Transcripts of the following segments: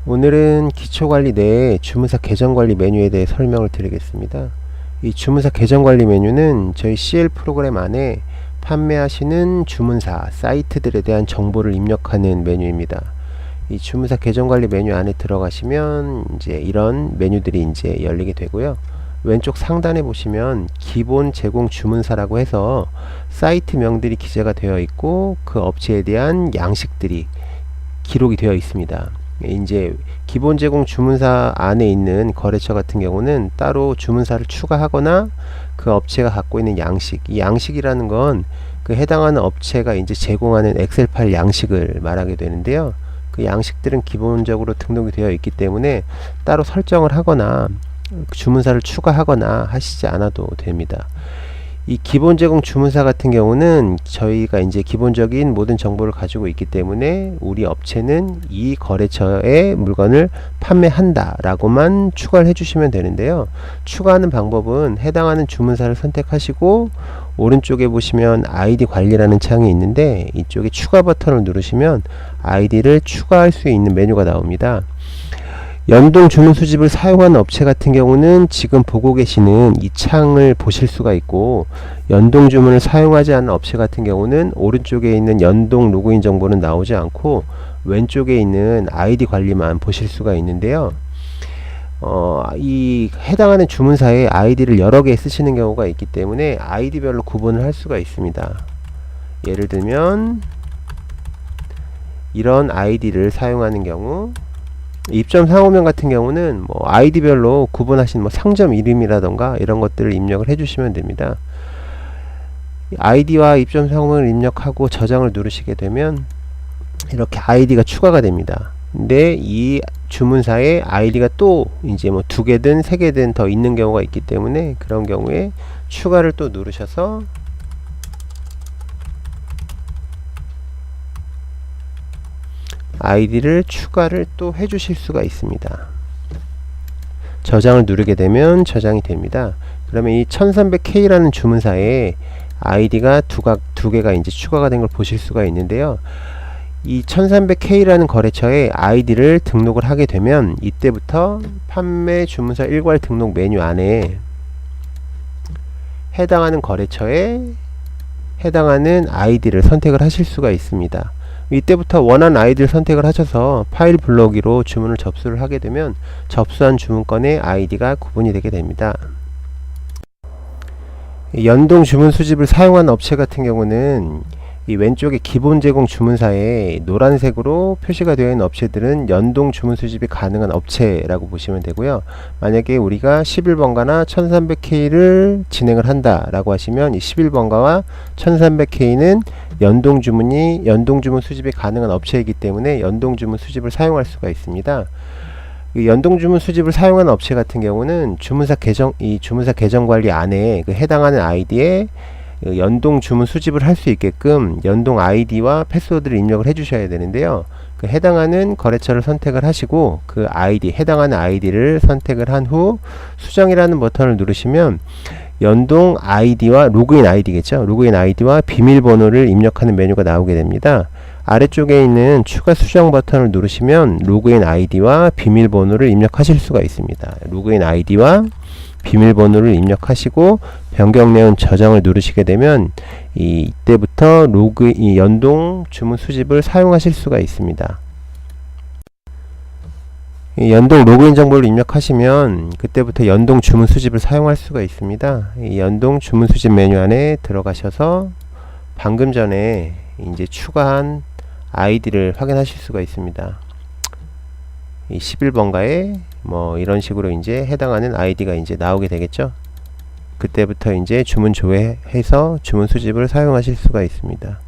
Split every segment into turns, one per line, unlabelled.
오늘은 기초관리 내에 주문사 계정관리 메뉴에 대해 설명을 드리겠습니다. 이 주문사 계정관리 메뉴는 저희 CL 프로그램 안에 판매하시는 주문사, 사이트들에 대한 정보를 입력하는 메뉴입니다. 이 주문사 계정관리 메뉴 안에 들어가시면 이제 이런 메뉴들이 이제 열리게 되고요. 왼쪽 상단에 보시면 기본 제공 주문사라고 해서 사이트 명들이 기재가 되어 있고 그 업체에 대한 양식들이 기록이 되어 있습니다. 이제 기본 제공 주문사 안에 있는 거래처 같은 경우는 따로 주문사를 추가하거나 그 업체가 갖고 있는 양식, 이 양식이라는 건 그 해당하는 업체가 이제 제공하는 엑셀 파일 양식을 말하게 되는데요. 그 양식들은 기본적으로 등록이 되어 있기 때문에 따로 설정을 하거나 주문사를 추가하거나 하시지 않아도 됩니다. 이 기본 제공 주문사 같은 경우는 저희가 이제 기본적인 모든 정보를 가지고 있기 때문에 우리 업체는 이 거래처의 물건을 판매한다 라고만 추가를 해주시면 되는데요. 추가하는 방법은 해당하는 주문사를 선택하시고 오른쪽에 보시면 아이디 관리라는 창이 있는데 이쪽에 추가 버튼을 누르시면 아이디를 추가할 수 있는 메뉴가 나옵니다. 연동 주문 수집을 사용하는 업체 같은 경우는 지금 보고 계시는 이 창을 보실 수가 있고, 연동 주문을 사용하지 않는 업체 같은 경우는 오른쪽에 있는 연동 로그인 정보는 나오지 않고 왼쪽에 있는 아이디 관리만 보실 수가 있는데요. 이 해당하는 주문사의 아이디를 여러 개 쓰시는 경우가 있기 때문에 아이디별로 구분을 할 수가 있습니다. 예를 들면 이런 아이디를 사용하는 경우, 입점 상호명 같은 경우는 뭐 아이디별로 구분하신 뭐 상점 이름이라던가 이런 것들을 입력을 해주시면 됩니다. 아이디와 입점 상호명을 입력하고 저장을 누르시게 되면 이렇게 아이디가 추가가 됩니다. 근데 이 주문사에 아이디가 또 이제 뭐 2개든 3개든 더 있는 경우가 있기 때문에 그런 경우에 추가를 또 누르셔서 아이디를 추가를 또 해주실 수가 있습니다. 저장을 누르게 되면 저장이 됩니다. 그러면 이 1300K라는 주문사에 아이디가 두 개가 이제 추가가 된 걸 보실 수가 있는데요. 이 1300K라는 거래처에 아이디를 등록을 하게 되면 이때부터 판매 주문사 일괄 등록 메뉴 안에 해당하는 거래처에 해당하는 아이디를 선택을 하실 수가 있습니다. 이때부터 원하는 아이디를 선택을 하셔서 파일 불러오기로 주문을 접수를 하게 되면 접수한 주문건의 아이디가 구분이 되게 됩니다. 연동 주문 수집을 사용한 업체 같은 경우는 이 왼쪽에 기본 제공 주문사에 노란색으로 표시가 되어 있는 업체들은 연동 주문 수집이 가능한 업체라고 보시면 되고요. 만약에 우리가 11번가나 1300K를 진행을 한다 라고 하시면 이 11번가와 1300K는 연동 주문 수집이 가능한 업체이기 때문에 연동 주문 수집을 사용할 수가 있습니다. 이 연동 주문 수집을 사용하는 업체 같은 경우는 주문사 계정 관리 안에 그 해당하는 아이디에 연동 주문 수집을 할 수 있게끔 연동 아이디와 패스워드를 입력을 해 주셔야 되는데요. 그 해당하는 거래처를 선택을 하시고 그 아이디, 해당하는 아이디를 선택을 한 후 수정이라는 버튼을 누르시면 연동 아이디와 로그인 아이디겠죠. 로그인 아이디와 비밀번호를 입력하는 메뉴가 나오게 됩니다. 아래쪽에 있는 추가 수정 버튼을 누르시면 로그인 아이디와 비밀번호를 입력하실 수가 있습니다. 로그인 아이디와 비밀번호를 입력하시고 변경 내용 저장을 누르시게 되면 이때부터 연동 주문 수집을 사용하실 수가 있습니다. 연동 로그인 정보를 입력하시면 그때부터 연동 주문 수집을 사용할 수가 있습니다. 이 연동 주문 수집 메뉴 안에 들어가셔서 방금 전에 이제 추가한 아이디를 확인하실 수가 있습니다. 이 11번가에 뭐 이런 식으로 이제 해당하는 아이디가 이제 나오게 되겠죠. 그때부터 이제 주문 조회해서 주문 수집을 사용하실 수가 있습니다.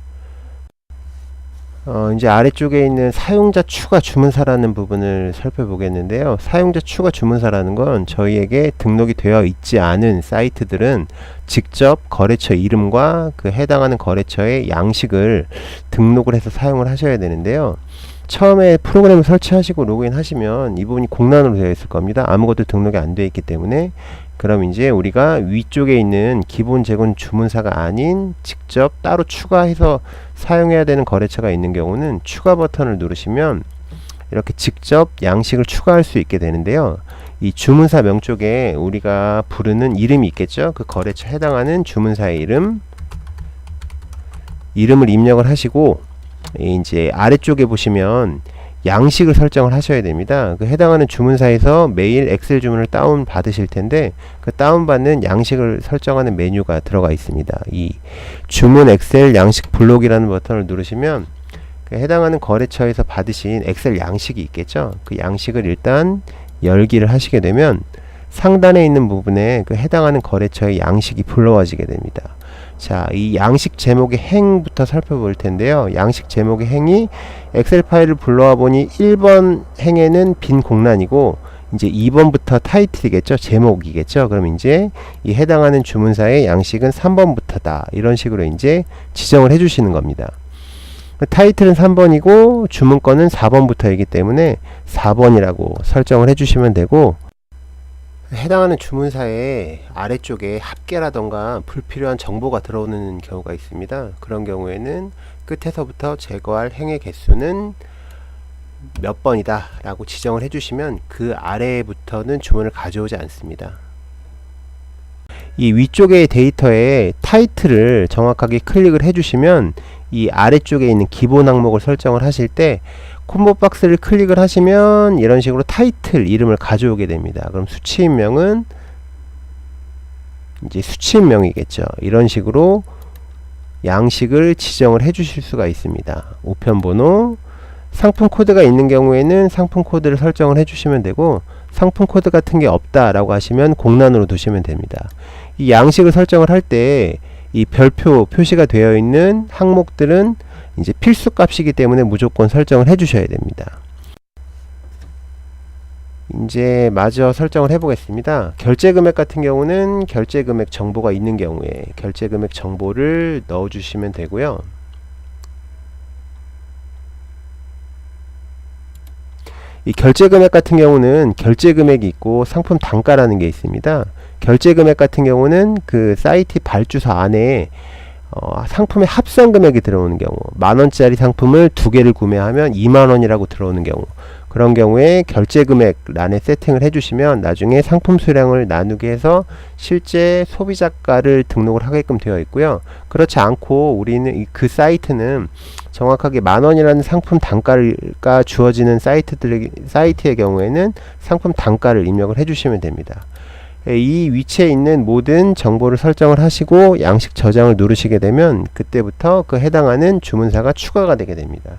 이제 아래쪽에 있는 사용자 추가 주문사라는 부분을 살펴보겠는데요. 사용자 추가 주문사라는 건 저희에게 등록이 되어 있지 않은 사이트들은 직접 거래처 이름과 그 해당하는 거래처의 양식을 등록을 해서 사용을 하셔야 되는데요. 처음에 프로그램을 설치하시고 로그인 하시면 이 부분이 공란으로 되어 있을 겁니다. 아무것도 등록이 안 되어 있기 때문에. 그럼 이제 우리가 위쪽에 있는 기본 제공 주문사가 아닌 직접 따로 추가해서 사용해야 되는 거래처가 있는 경우는 추가 버튼을 누르시면 이렇게 직접 양식을 추가할 수 있게 되는데요. 이 주문사 명 쪽에 우리가 부르는 이름이 있겠죠. 그 거래처에 해당하는 주문사의 이름을 입력을 하시고, 이제 아래쪽에 보시면 양식을 설정을 하셔야 됩니다. 그 해당하는 주문사에서 매일 엑셀 주문을 다운 받으실 텐데, 그 다운받는 양식을 설정하는 메뉴가 들어가 있습니다. 이 주문 엑셀 양식 블록이라는 버튼을 누르시면 그 해당하는 거래처에서 받으신 엑셀 양식이 있겠죠. 그 양식을 일단 열기를 하시게 되면 상단에 있는 부분에 그 해당하는 거래처의 양식이 불러와지게 됩니다. 자, 이 양식 제목의 행부터 살펴볼 텐데요. 양식 제목의 행이 엑셀 파일을 불러와 보니 1번 행에는 빈 공란이고, 이제 2번부터 타이틀이겠죠. 제목이겠죠. 그럼 이제 이 해당하는 주문사의 양식은 3번부터다. 이런 식으로 이제 지정을 해 주시는 겁니다. 타이틀은 3번이고 주문건은 4번부터이기 때문에 4번이라고 설정을 해 주시면 되고, 해당하는 주문사의 아래쪽에 합계라던가 불필요한 정보가 들어오는 경우가 있습니다. 그런 경우에는 끝에서부터 제거할 행의 개수는 몇 번이다 라고 지정을 해주시면 그 아래부터는 주문을 가져오지 않습니다. 이 위쪽의 데이터에 타이틀을 정확하게 클릭을 해주시면 이 아래쪽에 있는 기본 항목을 설정을 하실 때 콤보 박스를 클릭을 하시면 이런 식으로 타이틀 이름을 가져오게 됩니다. 그럼 수치인명은 이제 수치인명이겠죠. 이런 식으로 양식을 지정을 해 주실 수가 있습니다. 우편번호, 상품 코드가 있는 경우에는 상품 코드를 설정을 해 주시면 되고, 상품 코드 같은 게 없다라고 하시면 공란으로 두시면 됩니다. 이 양식을 설정을 할 때 이 별표 표시가 되어 있는 항목들은 이제 필수 값이기 때문에 무조건 설정을 해 주셔야 됩니다. 이제 마저 설정을 해 보겠습니다. 결제 금액 같은 경우는 결제 금액 정보가 있는 경우에 결제 금액 정보를 넣어 주시면 되고요. 이 결제 금액 같은 경우는 결제 금액이 있고 상품 단가라는 게 있습니다. 결제 금액 같은 경우는 그 사이트 발주서 안에 상품의 합산 금액이 들어오는 경우, 만원짜리 상품을 2개를 구매하면 2만원이라고 들어오는 경우, 그런 경우에 결제 금액 란에 세팅을 해주시면 나중에 상품 수량을 나누게 해서 실제 소비자가를 등록을 하게끔 되어 있고요. 그렇지 않고 우리는 그 사이트는 정확하게 만원이라는 상품 단가가 주어지는 사이트의 경우에는 상품 단가를 입력을 해주시면 됩니다. 이 위치에 있는 모든 정보를 설정을 하시고 양식 저장을 누르시게 되면 그때부터 그 해당하는 주문사가 추가가 되게 됩니다.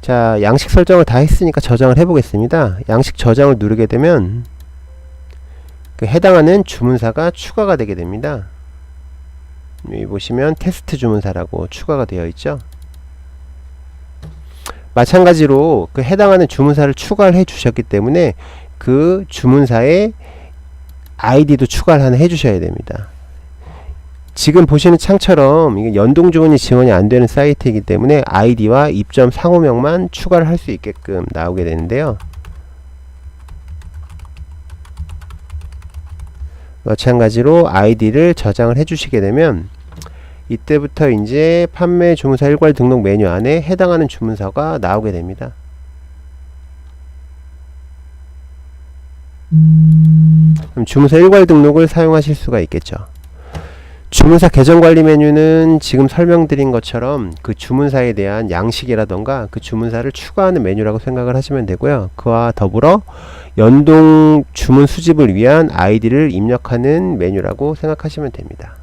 자, 양식 설정을 다 했으니까 저장을 해 보겠습니다. 양식 저장을 누르게 되면 그 해당하는 주문사가 추가가 되게 됩니다. 여기 보시면 테스트 주문사라고 추가가 되어 있죠. 마찬가지로 그 해당하는 주문사를 추가를 해 주셨기 때문에 그 주문사의 아이디도 추가를 하나 해주셔야 됩니다. 지금 보시는 창처럼 이게 연동 주문이 지원이 안 되는 사이트이기 때문에 아이디와 입점 상호명만 추가를 할 수 있게끔 나오게 되는데요. 마찬가지로 아이디를 저장을 해주시게 되면 이때부터 이제 판매 주문사 일괄 등록 메뉴 안에 해당하는 주문사가 나오게 됩니다. 그럼 주문사 일괄 등록을 사용하실 수가 있겠죠. 주문사 계정 관리 메뉴는 지금 설명드린 것처럼 그 주문사에 대한 양식이라던가 그 주문사를 추가하는 메뉴라고 생각을 하시면 되고요. 그와 더불어 연동 주문 수집을 위한 아이디를 입력하는 메뉴라고 생각하시면 됩니다.